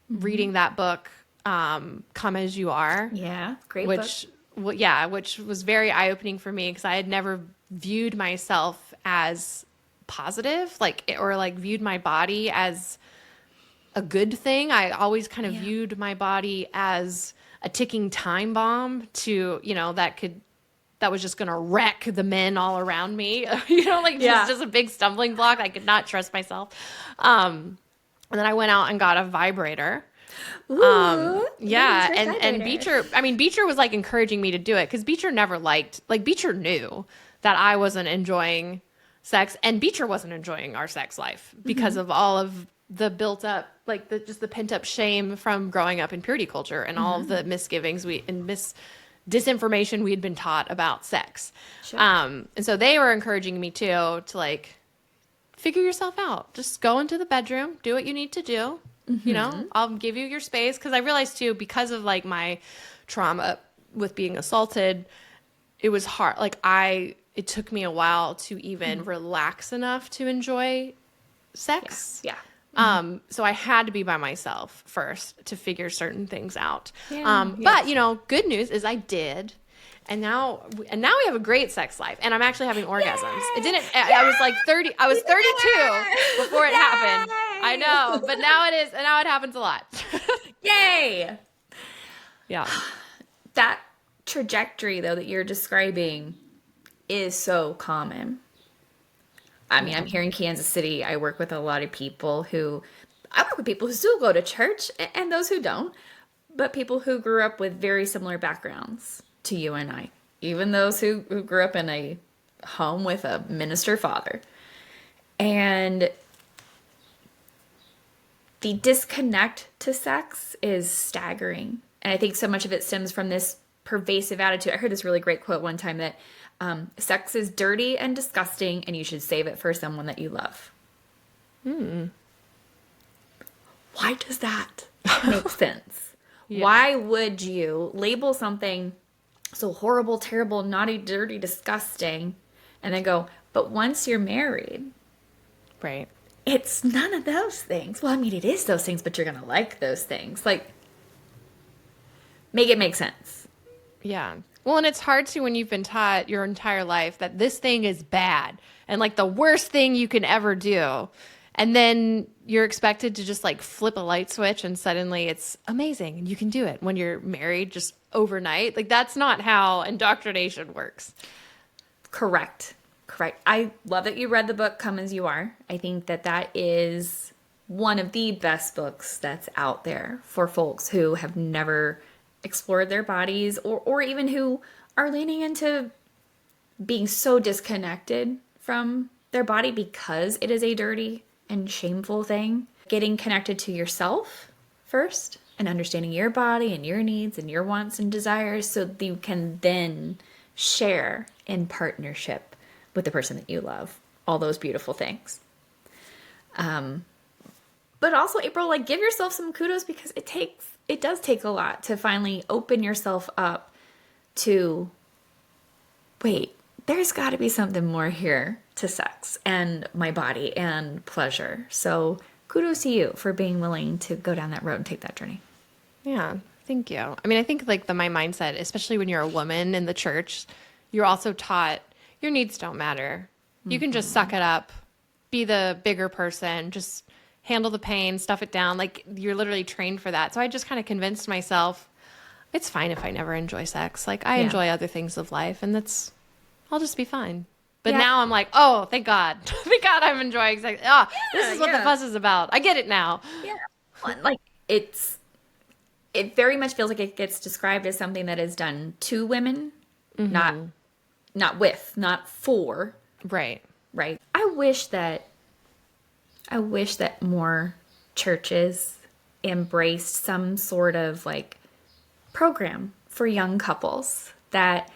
Reading that book, Come As You Are. Yeah, great book. Which was very eye-opening for me, because I had never viewed myself as positive, or viewed my body as a good thing. I always kind of viewed my body as a ticking time bomb to, that was just going to wreck the men all around me, just a big stumbling block. I could not trust myself. And then I went out and got a vibrator. Ooh, and Beecher was encouraging me to do it, because Beecher never Beecher knew that I wasn't enjoying sex, and Beecher wasn't enjoying our sex life because of all of the built up, the pent up shame from growing up in purity culture, and all of the misgivings disinformation we had been taught about sex. Sure. And so they were encouraging me too to figure yourself out. Just go into the bedroom, do what you need to do. I'll give you your space. Because I realized too, because of my trauma with being assaulted, it was hard. It took me a while to even relax enough to enjoy sex. Yeah. So I had to be by myself first to figure certain things out. Yeah, But, good news is I did. And now we have a great sex life, and I'm actually having orgasms. It didn't. I was like 30. I was 32 before it happened. I know, but now it is, and now it happens a lot. Yay! Yeah. That trajectory, though, that you're describing is so common. I mean, I'm here in Kansas City. I work with a lot of people who still go to church and those who don't, but people who grew up with very similar backgrounds to you and I, even those who grew up in a home with a minister father. And the disconnect to sex is staggering. And I think so much of it stems from this pervasive attitude. I heard this really great quote one time that sex is dirty and disgusting, and you should save it for someone that you love. Why does that make sense? Yeah. Why would you label something so horrible, terrible, naughty, dirty, disgusting, and then go, but once you're married, right? It's none of those things. Well, I mean, it is those things, but you're going to like those things. Like, make it make sense. Yeah. Well, and it's hard to when you've been taught your entire life that this thing is bad and like the worst thing you can ever do. And then you're expected to just like flip a light switch and suddenly it's amazing and you can do it when you're married just overnight. Like that's not how indoctrination works. Correct. I love that you read the book Come As You Are. I think that is one of the best books that's out there for folks who have never explored their bodies or even who are leaning into being so disconnected from their body because it is a dirty and shameful thing. Getting connected to yourself first and understanding your body and your needs and your wants and desires so that you can then share in partnership with the person that you love. All those beautiful things. But also, April, like give yourself some kudos because it does take a lot to finally open yourself up to, wait, there's got to be something more here to sex and my body and pleasure. So kudos to you for being willing to go down that road and take that journey. Yeah, thank you. I mean, I think like my mindset, especially when you're a woman in the church, you're also taught your needs don't matter. You can just suck it up, be the bigger person, just handle the pain, stuff it down. Like you're literally trained for that. So I just kind of convinced myself it's fine if I never enjoy sex. Like I enjoy other things of life and I'll just be fine. But now I'm like, oh, thank God. Thank God I'm enjoying sex. This is what the fuss is about. I get it now. Yeah. Like it very much feels like it gets described as something that is done to women, not with, not for. Right. I wish that more churches embraced some sort of like program for young couples that,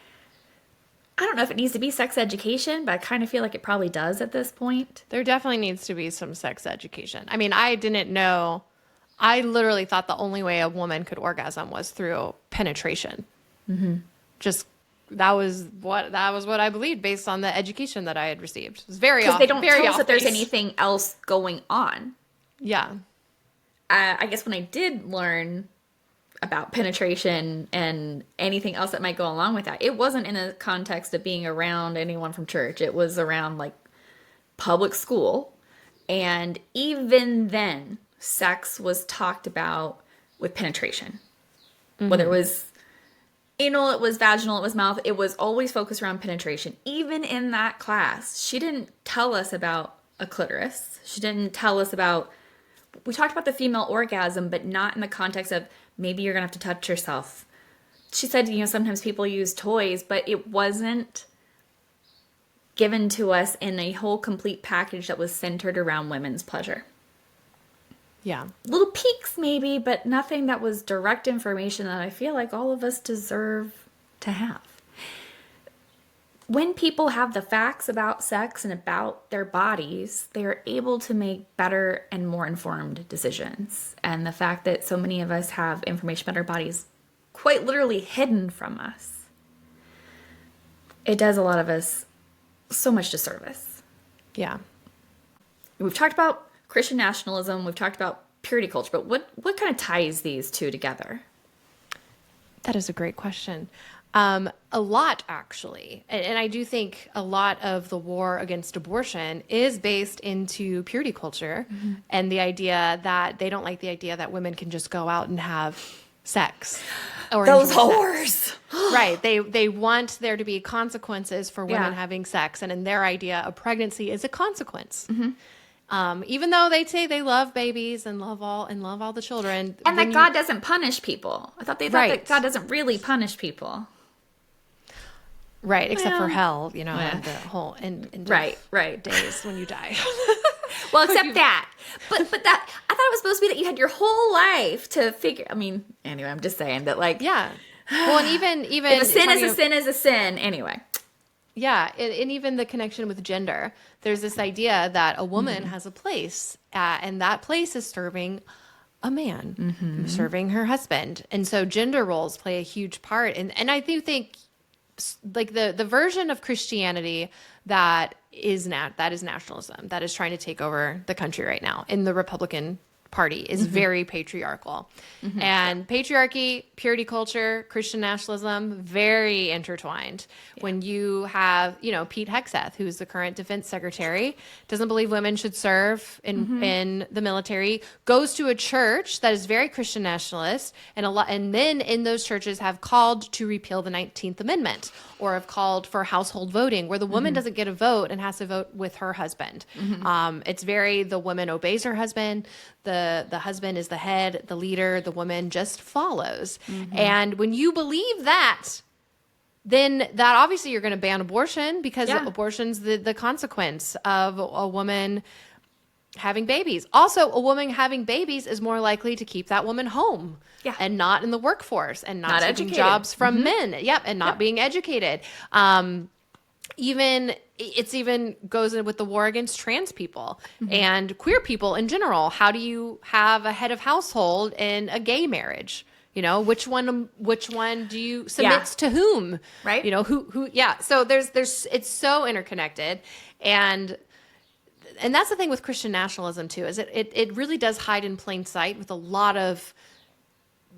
I don't know if it needs to be sex education, but I kind of feel like it probably does at this point. There definitely needs to be some sex education. I mean, I didn't know. I literally thought the only way a woman could orgasm was through penetration. Just that was what I believed based on the education that I had received. It was very off. Because they don't tell us that there's anything else going on. Yeah. I guess when I did learn about penetration and anything else that might go along with that, it wasn't in the context of being around anyone from church. It was around like public school. And even then, sex was talked about with penetration. Whether it was anal, it was vaginal, it was mouth, it was always focused around penetration. Even in that class, she didn't tell us about a clitoris. She didn't tell us about, we talked about the female orgasm, but not in the context of maybe you're going to have to touch yourself. She said, sometimes people use toys, but it wasn't given to us in a whole complete package that was centered around women's pleasure. Yeah. Little peeks maybe, but nothing that was direct information that I feel like all of us deserve to have. When people have the facts about sex and about their bodies, they are able to make better and more informed decisions. And the fact that so many of us have information about our bodies quite literally hidden from us, it does a lot of us so much disservice. Yeah. We've talked about Christian nationalism, we've talked about purity culture, but what kind of ties these two together? That is a great question. A lot, actually. And I do think a lot of the war against abortion is based into purity culture and the idea that they don't like the idea that women can just go out and have sex. Or Those enjoy whores. sex. Right. They want there to be consequences for women Yeah. having sex. And in their idea, a pregnancy is a consequence. Even though they say they love babies and love all the children. And when that God doesn't punish people. I thought they thought Right. that God doesn't really punish people. Right, except for Well, hell, you know, yeah. and the whole end of Right. days when you die. Well, except that. But that, I thought it was supposed to be that you had your whole life to figure, I mean, anyway, I'm just saying that, like, Yeah. Well, and even if a sin is talking a sin is a sin. Anyway. Yeah, and even the connection with gender. There's this idea that a woman has a place, and that place is serving a man, serving her husband. And so gender roles play a huge part. And I do think, like, the version of Christianity that is nationalism, that is trying to take over the country right now in the Republican Party, is very patriarchal. And patriarchy, purity culture, Christian nationalism, very intertwined. When you have, Pete Hegseth, who's the current defense secretary, doesn't believe women should serve in the military, goes to a church that is very Christian nationalist, and men in those churches have called to repeal the 19th Amendment, or have called for household voting, where the woman doesn't get a vote and has to vote with her husband. It's very, the woman obeys her husband, the husband is the head, the leader, the woman just follows. And when you believe that, then that obviously you're going to ban abortion, because abortion's the consequence of a woman having babies. Also, a woman having babies is more likely to keep that woman home and not in the workforce, and not taking educated. jobs from men. And not being educated. Even goes in with the war against trans people and queer people in general. How do you have a head of household in a gay marriage? Which one do you submit to whom? Right. Who. Yeah. So there's it's so interconnected, and that's the thing with Christian nationalism too, is it really does hide in plain sight with a lot of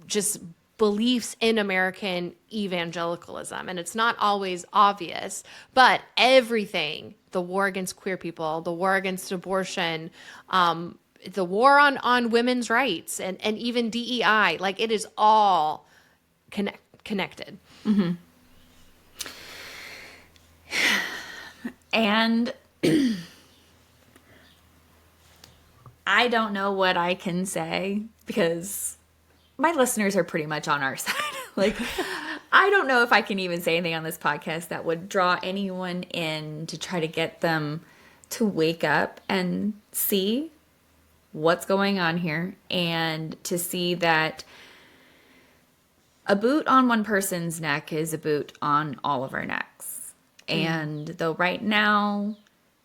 just beliefs in American evangelicalism, and it's not always obvious, but everything, the war against queer people, the war against abortion, the war on women's rights, and even DEI, like, it is all connected. And I don't know what I can say, because my listeners are pretty much on our side. Like, I don't know if I can even say anything on this podcast that would draw anyone in to try to get them to wake up and see what's going on here, and to see that a boot on one person's neck is a boot on all of our necks. And though right now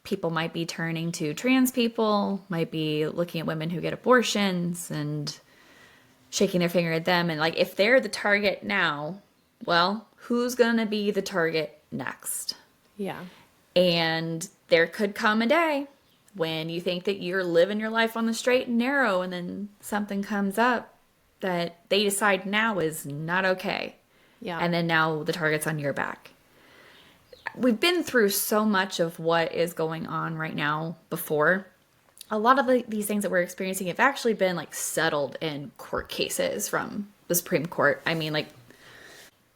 people might be turning to trans people, might be looking at women who get abortions and shaking their finger at them, and, like, if they're the target now, well, who's gonna be the target next? Yeah. And there could come a day when you think that you're living your life on the straight and narrow, and then something comes up that they decide now is not okay. Yeah. And then now the target's on your back. We've been through so much of what is going on right now before. A lot of these things that we're experiencing have actually been, like, settled in court cases from the Supreme Court. I mean, like,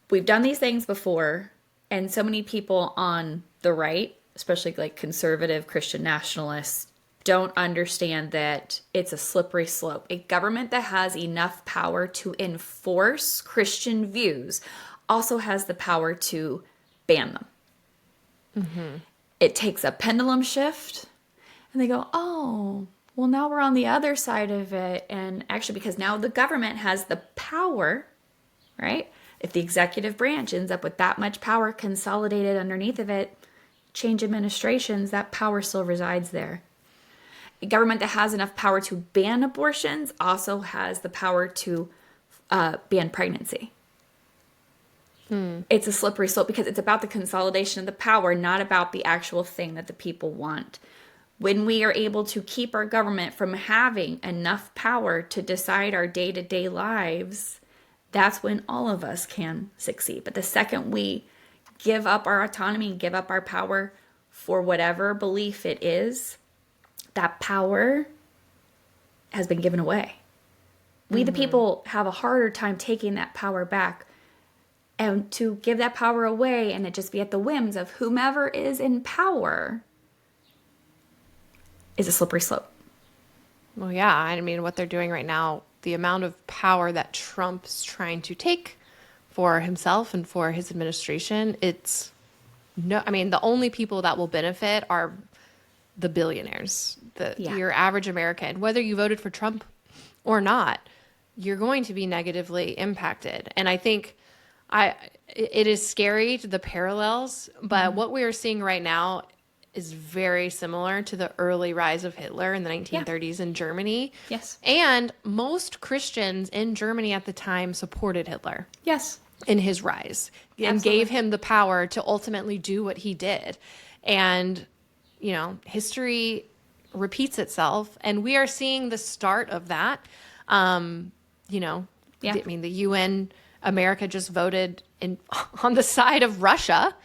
we've done these things before, and so many people on the right, especially, like, conservative Christian nationalists, don't understand that it's a slippery slope. A government that has enough power to enforce Christian views also has the power to ban them. It takes a pendulum shift, and they go, oh, well, now we're on the other side of it. And actually, because now the government has the power, right? If the executive branch ends up with that much power consolidated underneath of it, change administrations, that power still resides there. A government that has enough power to ban abortions also has the power to ban pregnancy. It's a slippery slope, because it's about the consolidation of the power, not about the actual thing that the people want. When we are able to keep our government from having enough power to decide our day-to-day lives, that's when all of us can succeed. But the second we give up our autonomy, give up our power for whatever belief it is, that power has been given away. We, the people, have a harder time taking that power back. And to give that power away and it just be at the whims of whomever is in power is a slippery slope. Well, yeah. I mean, what they're doing right now, the amount of power that Trump's trying to take for himself and for his administration, it's no, I mean, the only people that will benefit are the billionaires, your average American. Whether you voted for Trump or not, you're going to be negatively impacted. And I think it is scary, the parallels, but what we are seeing right now is very similar to the early rise of Hitler in the 1930s in Germany. Yes. And most Christians in Germany at the time supported Hitler. Yes. In his rise and gave him the power to ultimately do what he did. And, you know, history repeats itself, and we are seeing the start of that. You know, I mean, the UN, America just voted on the side of Russia,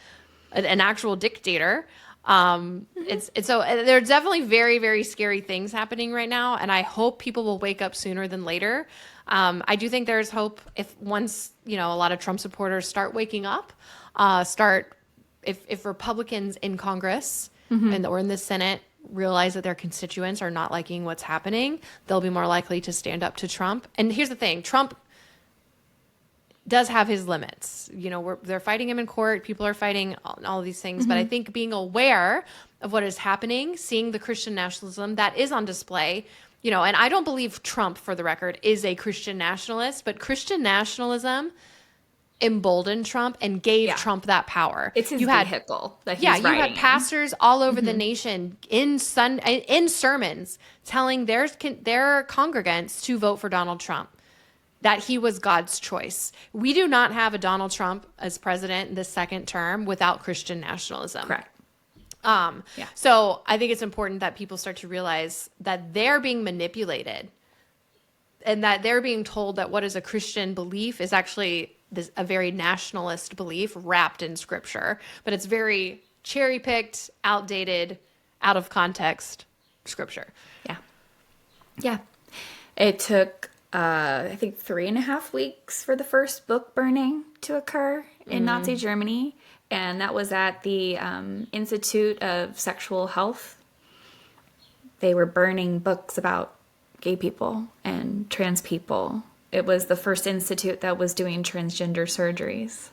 an actual dictator. It's so there's definitely very, very scary things happening right now, and I hope people will wake up sooner than later. I do think there's hope if once, you know, a lot of Trump supporters start waking up, if Republicans in Congress or in the Senate realize that their constituents are not liking what's happening, they'll be more likely to stand up to Trump. And here's the thing, Trump does have his limits. You know, they're fighting him in court. People are fighting all of these things. But I think being aware of what is happening, seeing the Christian nationalism that is on display, you know, and I don't believe Trump, for the record, is a Christian nationalist, but Christian nationalism emboldened Trump and gave Trump that power. It's his vehicle that he's riding. You had pastors all over the nation in sermons telling their congregants to vote for Donald Trump, that he was God's choice. We do not have a Donald Trump as president in the second term without Christian nationalism. Correct. So I think it's important that people start to realize that they're being manipulated and that they're being told that what is a Christian belief is actually a very nationalist belief wrapped in scripture, but it's very cherry-picked, outdated, out of context scripture. Yeah. It took, I think, 3.5 weeks for the first book burning to occur in Nazi Germany. And that was at the Institute of Sexual Health. They were burning books about gay people and trans people. It was the first institute that was doing transgender surgeries.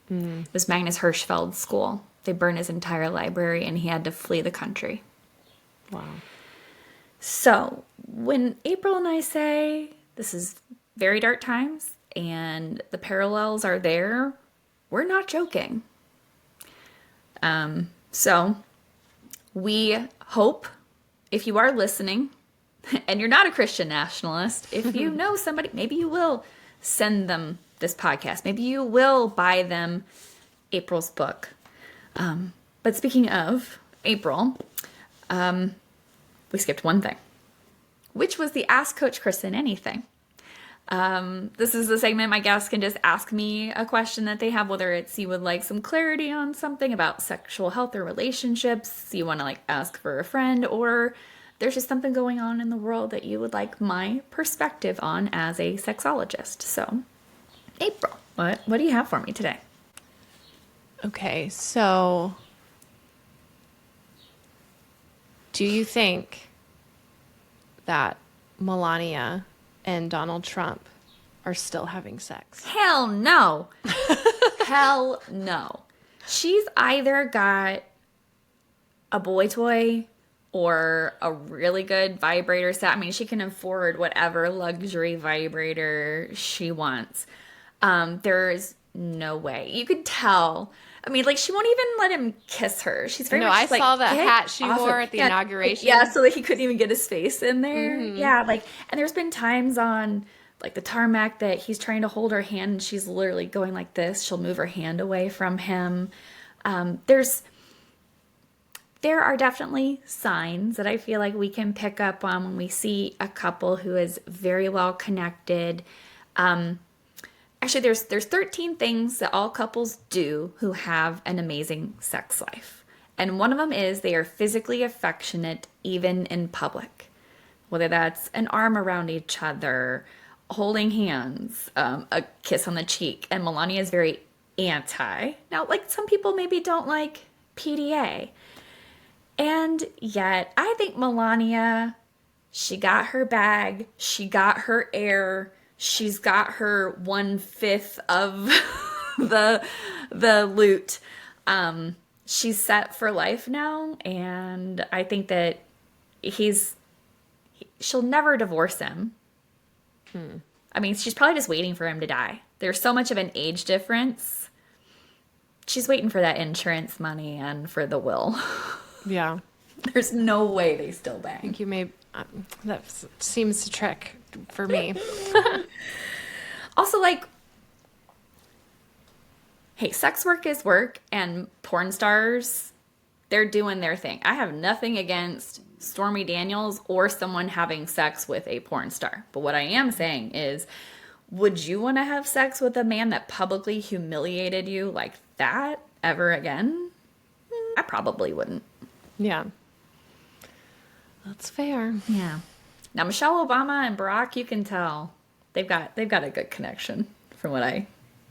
It was Magnus Hirschfeld's school. They burned his entire library, and he had to flee the country. Wow. So when April and I say this is very dark times and the parallels are there, we're not joking. So we hope, if you are listening and you're not a Christian nationalist, if you know somebody, maybe you will send them this podcast. Maybe you will buy them April's book. But speaking of April, we skipped one thing, which was the Ask Coach Kristen Anything. This is the segment my guests can just ask me a question that they have, whether it's you would like some clarity on something about sexual health or relationships, you want to like ask for a friend, or there's just something going on in the world that you would like my perspective on as a sexologist. So, April, what do you have for me today? Okay, so do you think that Melania and Donald Trump are still having sex? Hell no. Hell no. She's either got a boy toy or a really good vibrator set. I mean, she can afford whatever luxury vibrator she wants. There's no way. You could tell. I mean, like, she won't even let him kiss her. She's very much I saw the hat she wore at the inauguration. Yeah, so that he couldn't even get his face in there. Yeah, like, and there's been times on, like, the tarmac that he's trying to hold her hand and she's literally going like this. She'll move her hand away from him. There are definitely signs that I feel like we can pick up on when we see a couple who is very well connected. I Actually, there's 13 things that all couples do who have an amazing sex life. And one of them is they are physically affectionate even in public. Whether that's an arm around each other, holding hands, a kiss on the cheek. And Melania is very anti. Now, like some people maybe don't like PDA. And yet, I think Melania, she got her bag, she got her air, she's got her 1/5 of the loot. She's set for life now, and I think that she'll never divorce him. I mean, she's probably just waiting for him to die. There's so much of an age difference. She's waiting for that insurance money and for the will. Yeah. There's no way they still bang. I think you may, that seems to trick for me. Also, like, hey, sex work is work, and porn stars, they're doing their thing. I have nothing against Stormy Daniels or someone having sex with a porn star. But what I am saying is, would you want to have sex with a man that publicly humiliated you like that ever again? I probably wouldn't. Yeah. That's fair. Yeah. Now, Michelle Obama and Barack, you can tell they've got a good connection from what I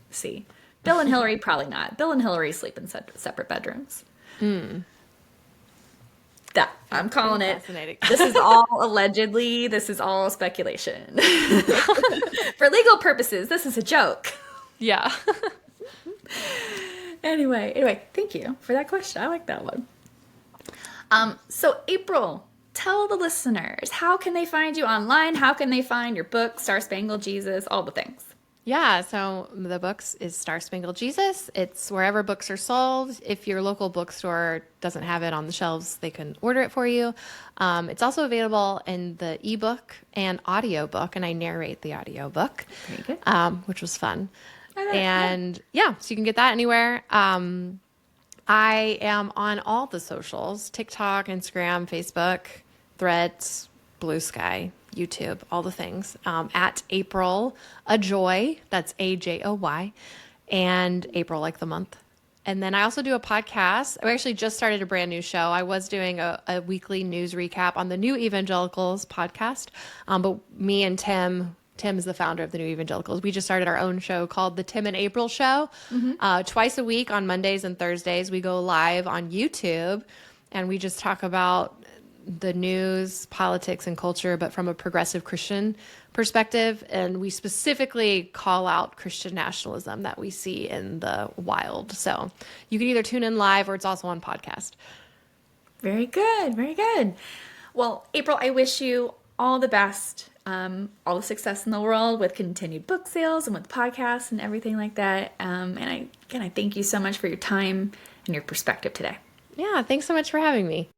see. Bill and Hillary, probably not. Bill and Hillary sleep in separate bedrooms. That I'm calling it. Fascinating. This is all allegedly. This is all speculation. For legal purposes, this is a joke. Yeah. Anyway, thank you for that question. I like that one. So April, tell the listeners, how can they find you online? How can they find your book, Star Spangled Jesus, all the things? Yeah, so the books is Star Spangled Jesus. It's wherever books are sold. If your local bookstore doesn't have it on the shelves, they can order it for you. It's also available in the ebook and audiobook, and I narrate the audiobook, Very good. which was fun. And yeah, so you can get that anywhere. I am on all the socials, TikTok, Instagram, Facebook, Threads, Blue Sky, YouTube, all the things, at April Ajoy, that's Ajoy, and April like the month. And then I also do a podcast. I actually just started a brand new show. I was doing a weekly news recap on the New Evangelicals podcast, but me and Tim is the founder of the New Evangelicals. We just started our own show called the Tim and April Show. Twice a week on Mondays and Thursdays, we go live on YouTube, and we just talk about the news, politics, and culture, but from a progressive Christian perspective. And we specifically call out Christian nationalism that we see in the wild. So you can either tune in live or it's also on podcast. Very good. Very good. Well, April, I wish you all the best, all the success in the world with continued book sales and with podcasts and everything like that. And I thank you so much for your time and your perspective today. Yeah, thanks so much for having me.